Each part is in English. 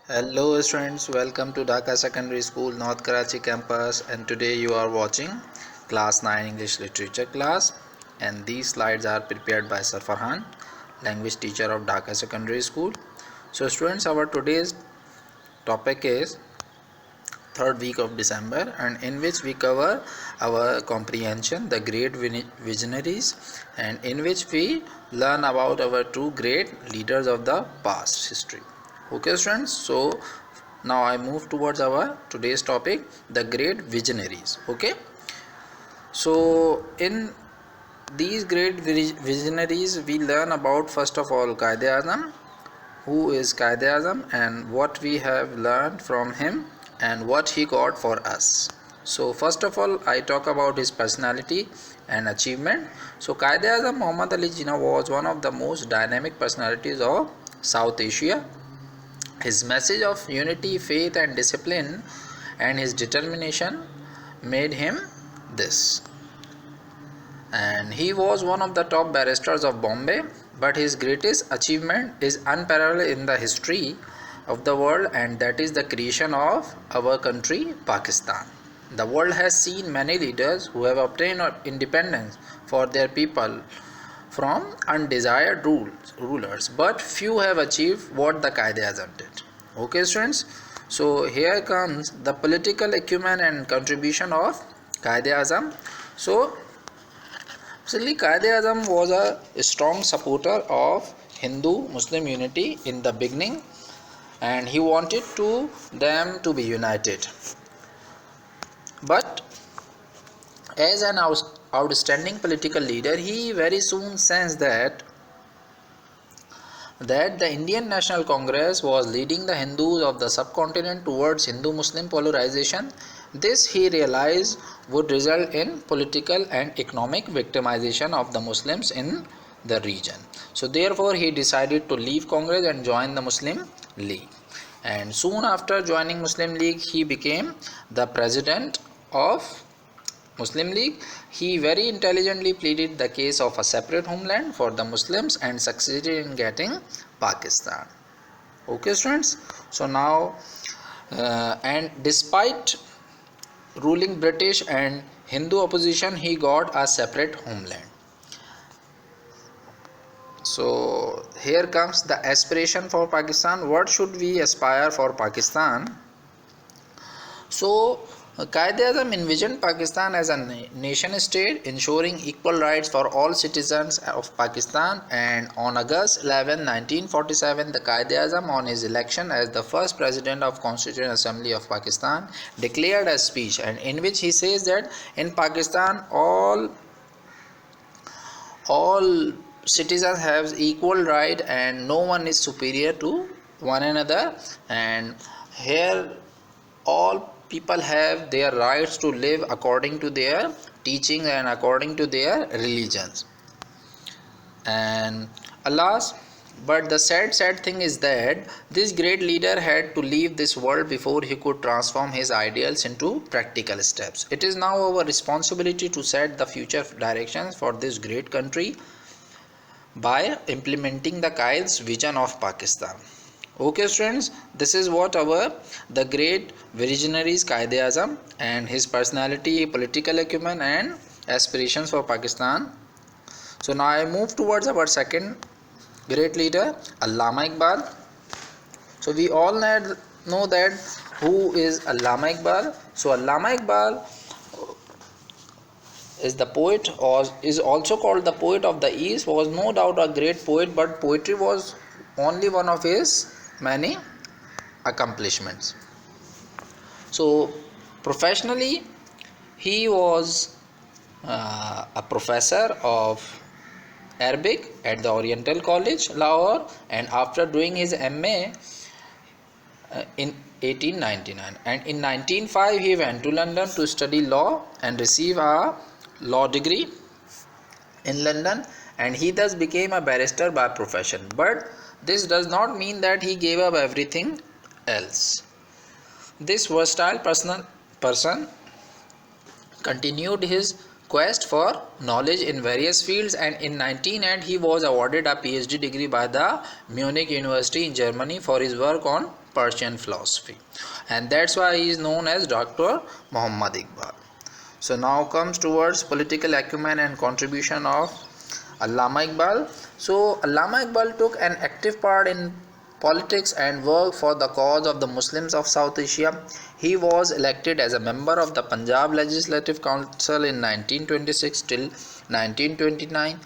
Hello students, welcome to Dhaka Secondary School, North Karachi campus, and today you are watching class 9 English literature class, and these slides are prepared by Sir Farhan, language teacher of Dhaka Secondary School. So students, our today's topic is third week of December, and in which we cover our comprehension, the Great Visionaries, and in which we learn about our two great leaders of the past history. Okay students, so now I move towards our today's topic, the Great Visionaries. Okay, so in these great visionaries we learn about, first of all, Quaid-e-Azam. Who is Quaid-e-Azam and what we have learned from him and what he got for us. So first of all, I talk about his personality and achievement. So Quaid-e-Azam Muhammad Ali Jinnah was one of the most dynamic personalities of South Asia. His message of unity, faith and discipline and his determination made him this. And he was one of the top barristers of Bombay, but his greatest achievement is unparalleled in the history of the world, and that is the creation of our country, Pakistan. The world has seen many leaders who have obtained independence for their people from undesired rulers, but few have achieved what the Quaid-e-Azam did. Okay students, so here comes the political acumen and contribution of Quaid-e-Azam. So actually, Quaid-e-Azam was a strong supporter of Hindu-Muslim unity in the beginning, and he wanted them to be united. But as an outstanding political leader, he very soon sensed that the Indian National Congress was leading the Hindus of the subcontinent towards Hindu-Muslim polarization. This, he realized, would result in political and economic victimization of the Muslims in the region. So therefore he decided to leave Congress and join the Muslim League. And soon after joining Muslim League, he became the president of Muslim League. He very intelligently pleaded the case of a separate homeland for the Muslims and succeeded in getting Pakistan. Okay students, so now and despite ruling British and Hindu opposition, he got a separate homeland. So here comes the aspiration for Pakistan. What should we aspire for Pakistan? So Quaid-e-Azam envisioned Pakistan as a nation state, ensuring equal rights for all citizens of Pakistan, and on August 11, 1947, the Quaid-e-Azam, on his election as the first president of Constituent Assembly of Pakistan, declared a speech, and in which he says that in Pakistan all citizens have equal right and no one is superior to one another, and here all people have their rights to live according to their teachings and according to their religions. And alas, but the sad thing is that this great leader had to leave this world before he could transform his ideals into practical steps. It is now our responsibility to set the future directions for this great country by implementing the Quaid's vision of Pakistan. Okay students, this is what the great visionaries Quaid-e-Azam and his personality, political acumen and aspirations for Pakistan. So now I move towards our second great leader, Allama Iqbal. So we all know that who is Allama Iqbal. So Allama Iqbal is the poet, or is also called the poet of the East, was no doubt a great poet, but poetry was only one of his many accomplishments. So professionally he was a professor of Arabic at the Oriental College, Lahore, and after doing his MA in 1899, and in 1905 he went to London to study law and receive a law degree in London, and he thus became a barrister by profession. But this does not mean that he gave up everything else. This versatile person continued his quest for knowledge in various fields, and in 1908 he was awarded a PhD degree by the Munich University in Germany for his work on Persian philosophy, and that's why he is known as Dr. Muhammad Iqbal. So now comes towards political acumen and contribution of Allama Iqbal. So Allama Iqbal took an active part in politics and worked for the cause of the Muslims of South Asia. He was elected as a member of the Punjab Legislative Council in 1926 till 1929.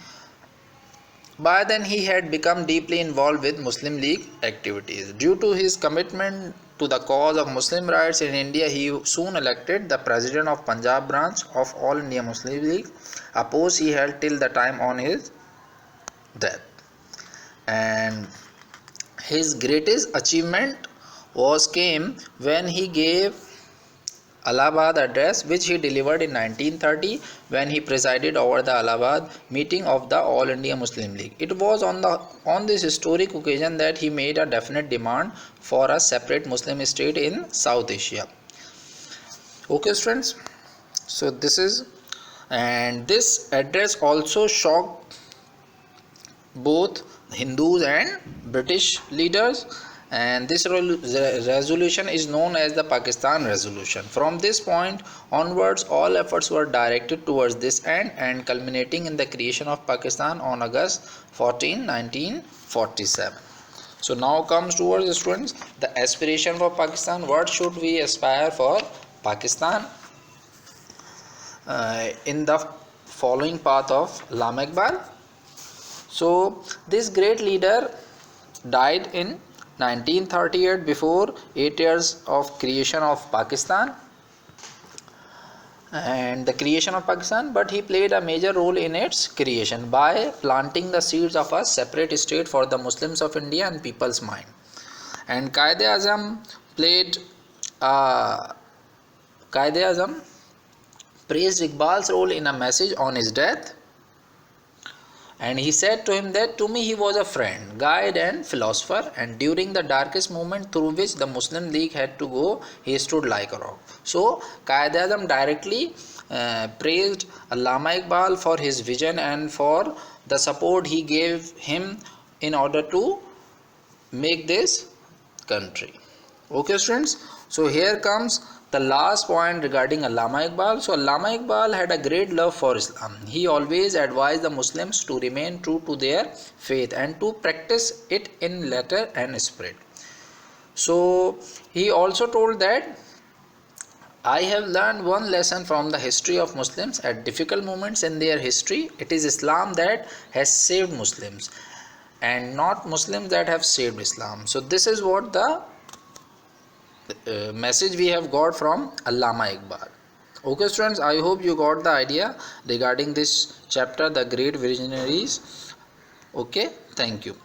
By then he had become deeply involved with Muslim League activities. Due to his commitment to the cause of Muslim rights in India, he soon elected the president of Punjab branch of All India Muslim League, a post he held till the time on his death. And his greatest achievement came when he gave Allahabad address, which he delivered in 1930 when he presided over the Allahabad meeting of the All India Muslim League. It was on this historic occasion that he made a definite demand for a separate Muslim state in South Asia. Okay students, so this address also shocked both Hindus and British leaders, and this resolution is known as the Pakistan Resolution. From this point onwards, all efforts were directed towards this end and culminating in the creation of Pakistan on August 14, 1947. So now comes towards the students the aspiration for Pakistan. What should we aspire for Pakistan? In the following path of Allama Iqbal. So this great leader died in 1938 before 8 years of creation of Pakistan and the creation of Pakistan, but he played a major role in its creation by planting the seeds of a separate state for the Muslims of India and people's mind. And Qaid-e-Azam praised Iqbal's role in a message on his death, and he said to him that to me he was a friend, guide and philosopher, and during the darkest moment through which the Muslim League had to go, he stood like a rock. So Qaid-e-Azam directly praised Allama Iqbal for his vision and for the support he gave him in order to make this country. Okay students, so here comes the last point regarding Allama Iqbal. So Allama Iqbal had a great love for Islam. He always advised the Muslims to remain true to their faith and to practice it in letter and spirit. So he also told that I have learned one lesson from the history of Muslims at difficult moments in their history. It is Islam that has saved Muslims and not Muslims that have saved Islam. So this is what the message we have got from Allama Iqbal. Okay students, I hope you got the idea regarding this chapter, the Great Visionaries. Okay, thank you.